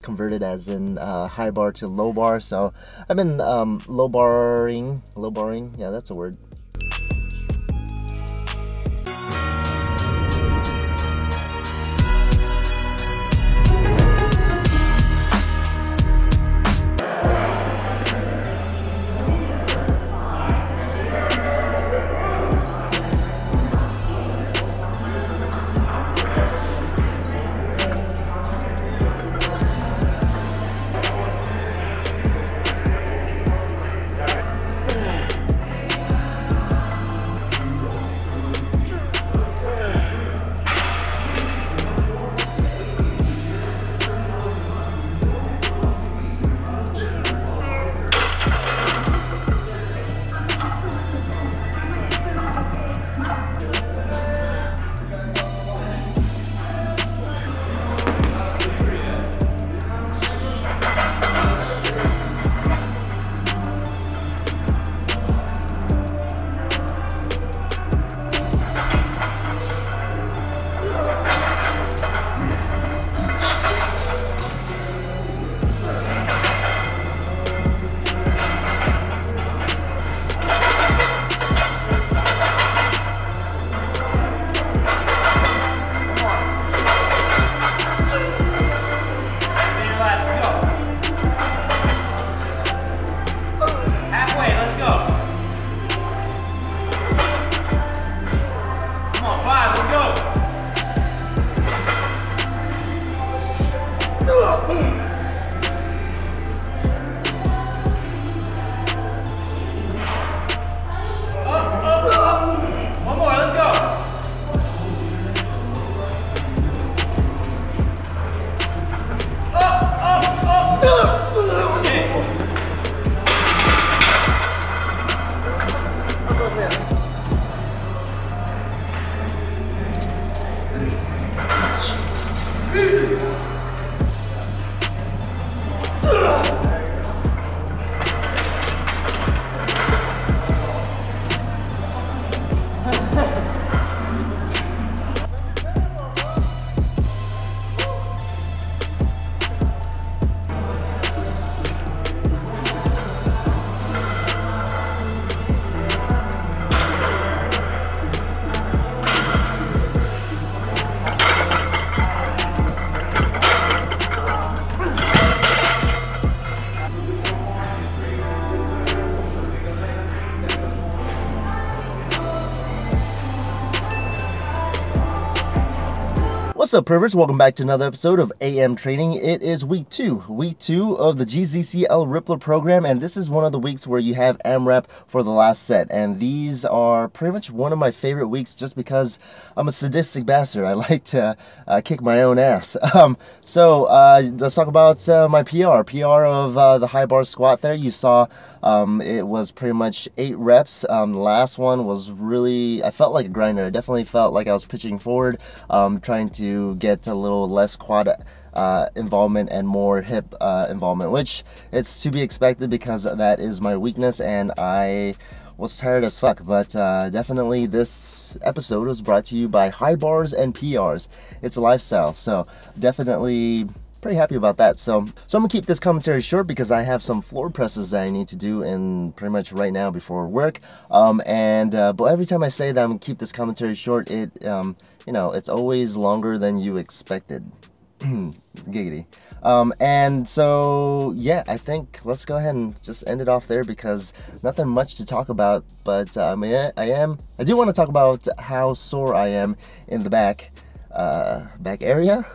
converted as in high bar to low bar. So I've been low barring, yeah, that's a word. What's up, perverts? Welcome back to another episode of AM Training. It is week two of the GZCL Rippler program, and this is one of the weeks where you have AMRAP for the last set. And these are pretty much one of my favorite weeks just because I'm a sadistic bastard. I like to kick my own ass. So let's talk about my PR of the high bar squat there. You saw it was pretty much 8 reps. The last one was really, I felt like a grinder. I definitely felt like I was pitching forward, trying to get a little less quad involvement and more hip involvement, which it's to be expected because that is my weakness and I was tired as fuck. But definitely this episode was brought to you by High Bars and PRs. It's a lifestyle, so definitely pretty happy about that. So I'm gonna keep this commentary short because I have some floor presses that I need to do in pretty much right now before work. But every time I say that I'm gonna keep this commentary short, it you know, it's always longer than you expected. Giggity. And so yeah, I think let's go ahead and just end it off there because nothing much to talk about. But I do want to talk about how sore I am in the back area.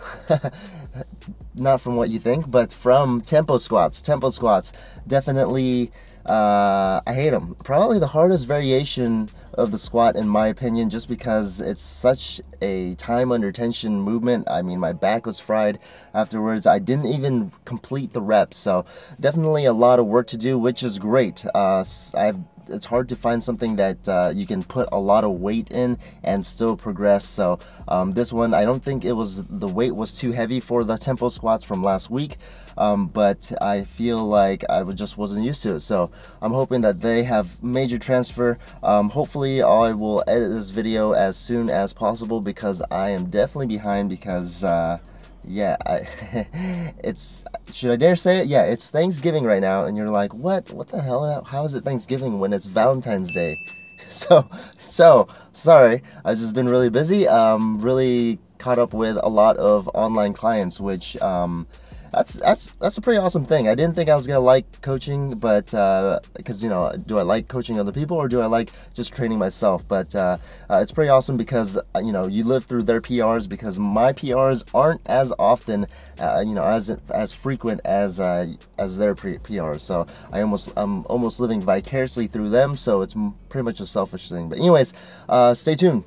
Not from what you think, but from tempo squats. Definitely, I hate them. Probably the hardest variation of the squat in my opinion, just because it's such a time under tension movement. I mean, my back was fried afterwards. I didn't even complete the reps, so definitely a lot of work to do, which is great. It's hard to find something that you can put a lot of weight in and still progress. So this one, I don't think the weight was too heavy for the tempo squats from last week, but I feel like I just wasn't used to it. So I'm hoping that they have major transfer. Hopefully I will edit this video as soon as possible because I am definitely behind because Yeah, it's, should I dare say it? Yeah, it's Thanksgiving right now, and you're like, what the hell? How is it Thanksgiving when it's Valentine's Day? So sorry. I've just been really busy. Really caught up with a lot of online clients, which that's a pretty awesome thing. I didn't think I was gonna like coaching, but because do I like coaching other people or do I like just training myself? But it's pretty awesome because you live through their PRs, because my PRs aren't as often, as frequent as their PRs. So I'm almost living vicariously through them. So it's pretty much a selfish thing. But anyways, stay tuned.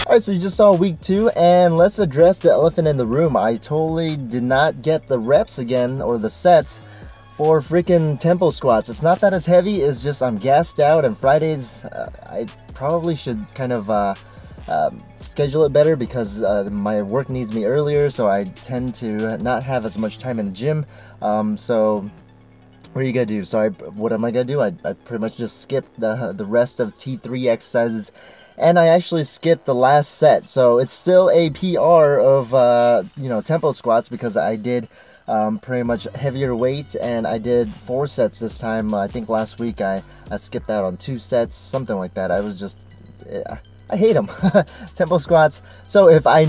Alright, so you just saw week 2, and let's address the elephant in the room. I totally did not get the reps again, or the sets, for freaking tempo squats. It's not that it's heavy, it's just I'm gassed out, and Fridays, I probably should kind of schedule it better, because my work needs me earlier, so I tend to not have as much time in the gym. So what are you gonna do? So what am I gonna do? I pretty much just skip the rest of T3 exercises, and I actually skipped the last set. So it's still a PR of tempo squats, because I did pretty much heavier weight, and I did 4 sets this time. I think last week I skipped out on 2 sets, something like that. I was just I hate them. Tempo squats. So if I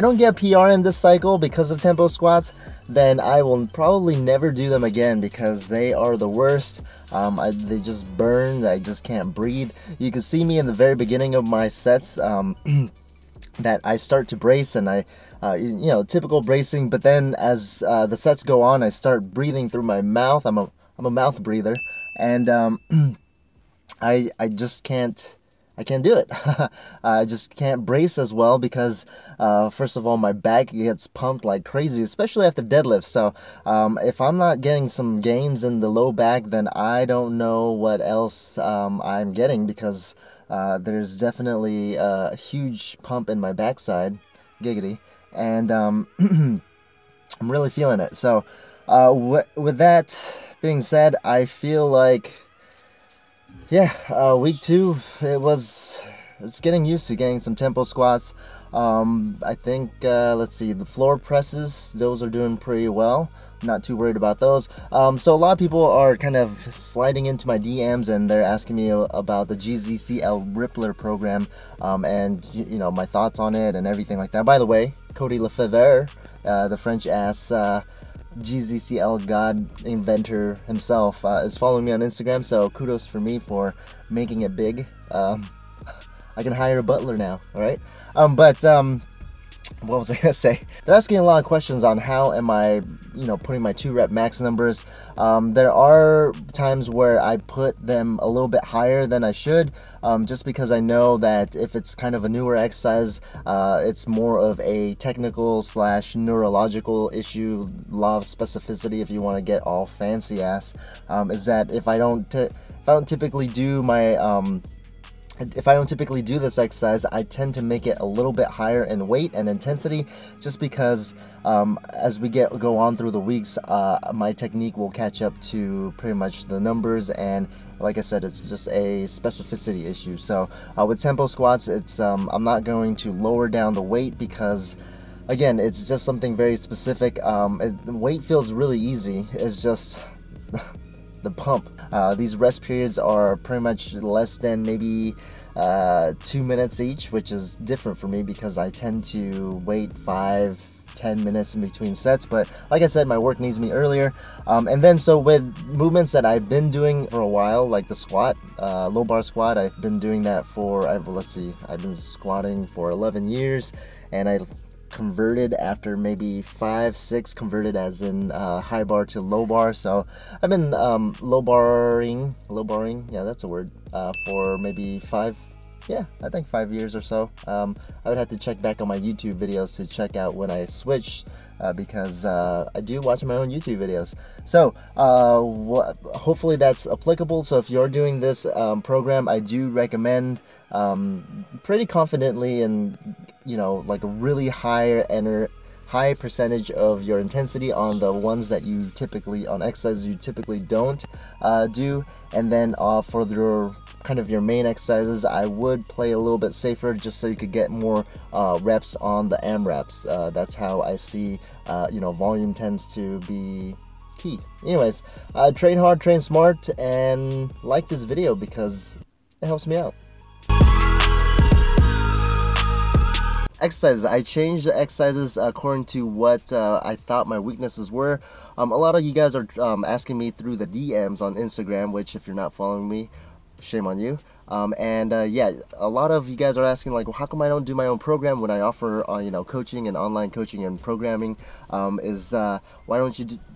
don't get a PR in this cycle because of tempo squats, then I will probably never do them again, because they are the worst. They just burn. I just can't breathe. You can see me in the very beginning of my sets that I start to brace, and I typical bracing, but then as the sets go on, I start breathing through my mouth. I'm a mouth breather, and I just can't. I can't do it. I just can't brace as well, because first of all, my back gets pumped like crazy, especially after deadlifts. So if I'm not getting some gains in the low back, then I don't know what else I'm getting, because there's definitely a huge pump in my backside, giggity, and I'm really feeling it. So with that being said, I feel like, yeah, week 2, it's getting used to getting some tempo squats. I think, let's see, the floor presses, those are doing pretty well. Not too worried about those. So a lot of people are kind of sliding into my DMs, and they're asking me about the GZCL Rippler program, and my thoughts on it and everything like that. By the way, Cody Lefebvre, the French ass GZCL god inventor himself, is following me on Instagram, so kudos for me for making it big. I can hire a butler now, alright? what was I gonna say? They're asking a lot of questions on how am I, putting my 2 rep max numbers. There are times where I put them a little bit higher than I should, just because I know that if it's kind of a newer exercise, it's more of a technical / neurological issue. Law of specificity, if you want to get all fancy ass, is that if I don't typically do my if I don't typically do this exercise, I tend to make it a little bit higher in weight and intensity, just because as we go on through the weeks, my technique will catch up to pretty much the numbers, and like I said, it's just a specificity issue. So with tempo squats, it's I'm not going to lower down the weight because, again, it's just something very specific. Weight feels really easy. It's just the pump. These rest periods are pretty much less than maybe 2 minutes each, which is different for me because I tend to wait 5-10 minutes in between sets. But like I said, my work needs me earlier. And then so with movements that I've been doing for a while, like the squat, low bar squat, I've been doing that for, I've been squatting for 11 years, and I converted after maybe 5-6, converted as in high bar to low bar. So I've been low barring, yeah, that's a word, for maybe 5 years or so. I would have to check back on my YouTube videos to check out when I switched, because I do watch my own YouTube videos. So hopefully that's applicable. So if you're doing this program, I do recommend pretty confidently, and like a really high percentage of your intensity on the ones that you typically, on exercises you typically don't do. And then for your main exercises, I would play a little bit safer, just so you could get more reps on the AMRAPs. That's how I see volume tends to be key. Anyways, train hard, train smart, and like this video because it helps me out. Exercises. I changed the exercises according to what I thought my weaknesses were. A lot of you guys are asking me through the DMs on Instagram, which, if you're not following me, shame on you. Yeah, a lot of you guys are asking, like, well, how come I don't do my own program when I offer coaching and online coaching and programming? Why don't you